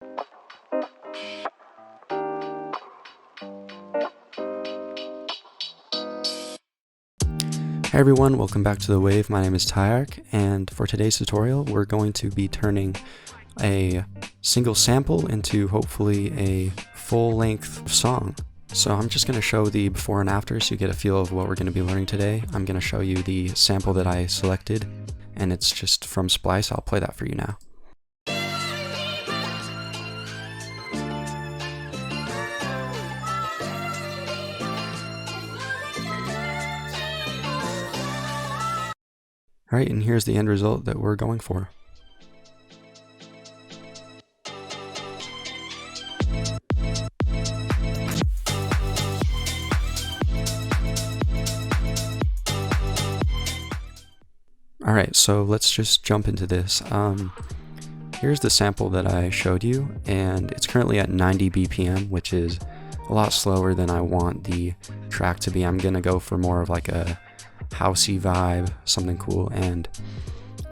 Hey everyone, welcome back to The Wave. My name is TyArc, and for today's tutorial we're going to be turning a single sample into hopefully a full-length song. So I'm just going to show the before and after so you get a feel of what we're going to be learning today. I'm going to show you the sample that I selected, and it's just from Splice. I'll play that for you now. Alright, and here's the end result that we're going for. Alright, so let's just jump into this. Here's the sample that I showed you, and it's currently at 90 BPM, which is a lot slower than I want the track to be. I'm gonna go for more of like a housey vibe, something cool, and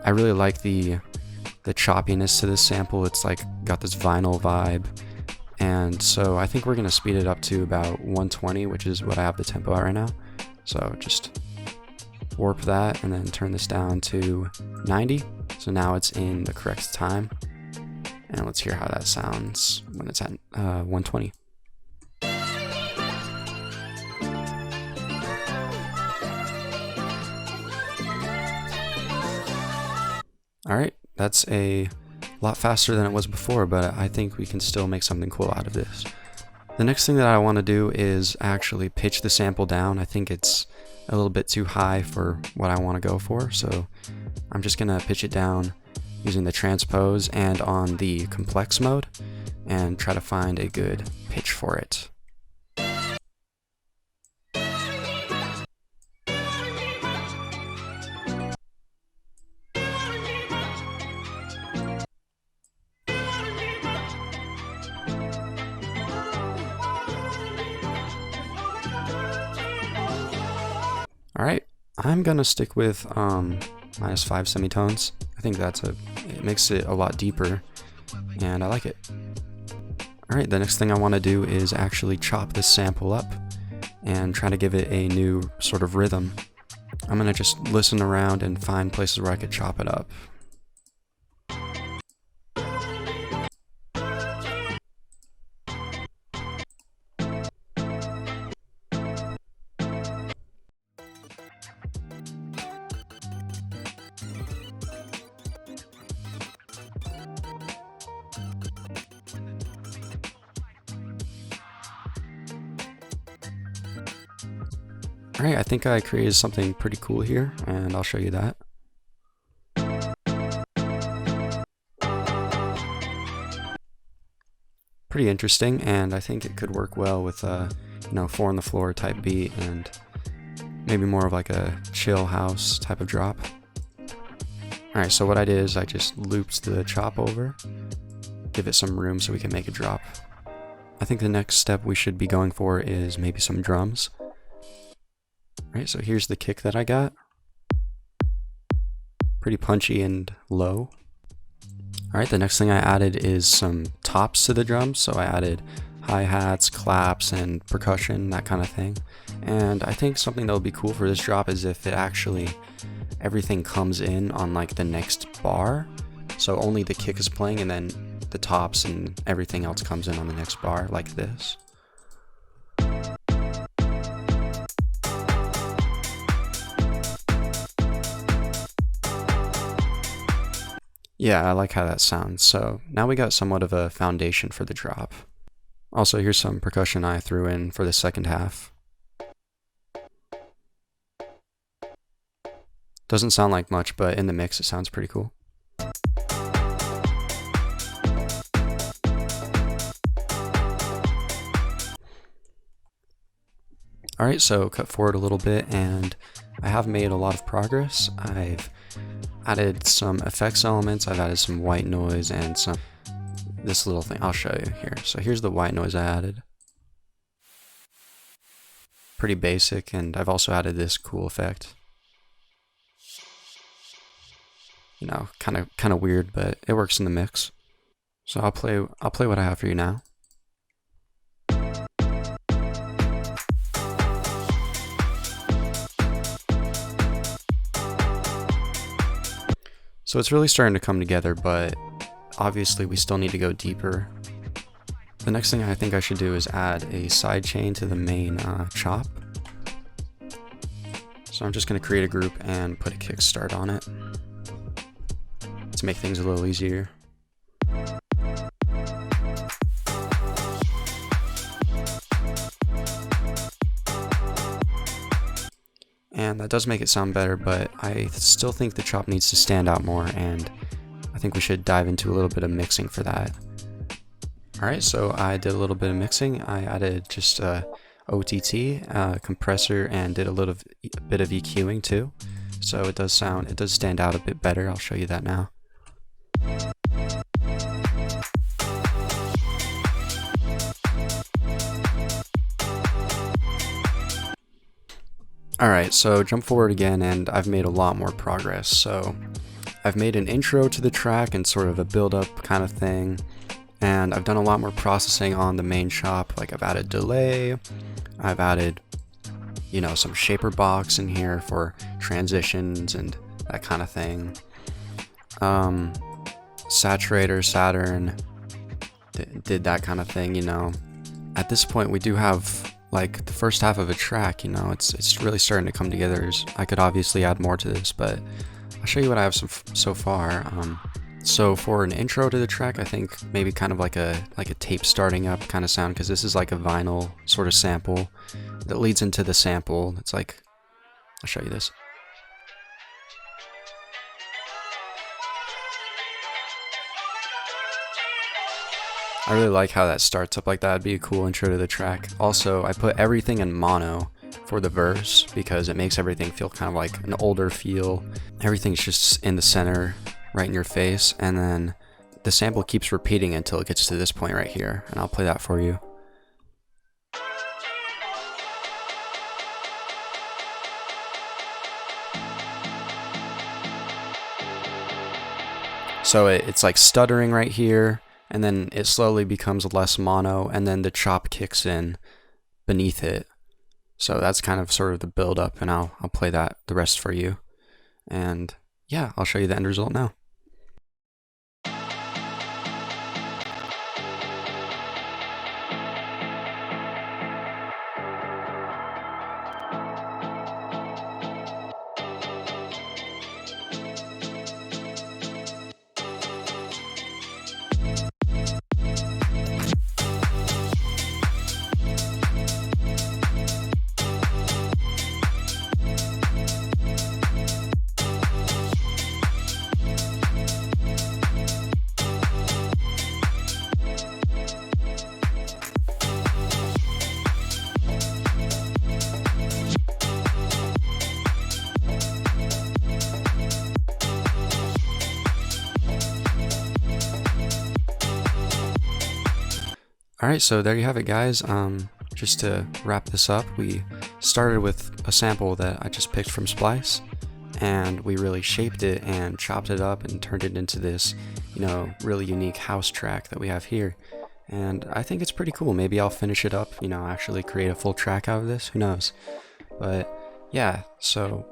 I really like the choppiness to this sample. It's like got this vinyl vibe, and so I think we're gonna speed it up to about 120, which is what I have the tempo at right now. So just warp that and then turn this down to 90. So now it's in the correct time, and let's hear how that sounds when it's at 120. Alright, that's a lot faster than it was before, but I think we can still make something cool out of this. The next thing that I want to do is actually pitch the sample down. I think it's a little bit too high for what I want to go for, so I'm just going to pitch it down using the transpose and on the complex mode and try to find a good pitch for it. Alright, I'm gonna stick with -5 semitones. I think it makes it a lot deeper, and I like it. Alright, the next thing I want to do is actually chop this sample up and try to give it a new sort of rhythm. I'm gonna just listen around and find places where I could chop it up. Alright, I think I created something pretty cool here, and I'll show you that. Pretty interesting, and I think it could work well with a 4 on the floor type beat and maybe more of like a chill house type of drop. Alright, so what I did is I just looped the chop over, give it some room so we can make a drop. I think the next step we should be going for is maybe some drums. Alright, so here's the kick that I got. Pretty punchy and low. Alright, the next thing I added is some tops to the drums. So I added hi-hats, claps, and percussion, that kind of thing. And I think something that would be cool for this drop is if everything comes in on like the next bar. So only the kick is playing and then the tops and everything else comes in on the next bar, like this. Yeah, I like how that sounds. So now we got somewhat of a foundation for the drop. Also, here's some percussion I threw in for the second half. Doesn't sound like much, but in the mix it sounds pretty cool. Alright, so cut forward a little bit, and I have made a lot of progress. I've added some effects elements, I've added some white noise and this little thing. I'll show you here. So here's the white noise I added. Pretty basic, and I've also added this cool effect. Kind of weird, but it works in the mix. So I'll play what I have for you now. So it's really starting to come together, but obviously we still need to go deeper. The next thing I think I should do is add a sidechain to the main chop. So I'm just going to create a group and put a kickstart on it to make things a little easier. And that does make it sound better, but I still think the chop needs to stand out more, and I think we should dive into a little bit of mixing for that. Alright, so I did a little bit of mixing. I added just OTT, compressor, and did a bit of EQing too. So it does stand out a bit better. I'll show you that now. Alright, so jump forward again, and I've made a lot more progress. So I've made an intro to the track and sort of a build-up kind of thing, and I've done a lot more processing on the main chop. Like I've added delay, I've added, you know, some shaper box in here for transitions and that kind of thing. Saturator, Saturn, did that kind of thing, you know. At this point we do have like the first half of a track, you know, it's really starting to come together. I could obviously add more to this, but I'll show you what I have so far. So for an intro to the track, I think maybe kind of like a tape starting up kind of sound, because this is like a vinyl sort of sample that leads into the sample. It's like, I'll show you this. I really like how that starts up like that. It'd be a cool intro to the track. Also, I put everything in mono for the verse because it makes everything feel kind of like an older feel. Everything's just in the center, right in your face, and then the sample keeps repeating until it gets to this point right here, and I'll play that for you. So it's like stuttering right here, and then it slowly becomes less mono, and then the chop kicks in beneath it. So that's kind of sort of the build up, and I'll play the rest for you. And yeah, I'll show you the end result now. Alright, so there you have it, guys. Just to wrap this up, we started with a sample that I just picked from Splice, and we really shaped it and chopped it up and turned it into this, you know, really unique house track that we have here. And I think it's pretty cool. Maybe I'll finish it up, you know, actually create a full track out of this, who knows. But yeah, so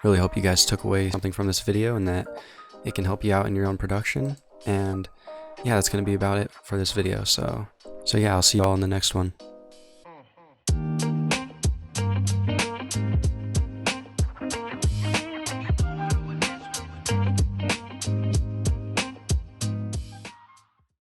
really hope you guys took away something from this video and that it can help you out in your own production. And yeah, that's going to be about it for this video. So yeah, I'll see you all in the next one.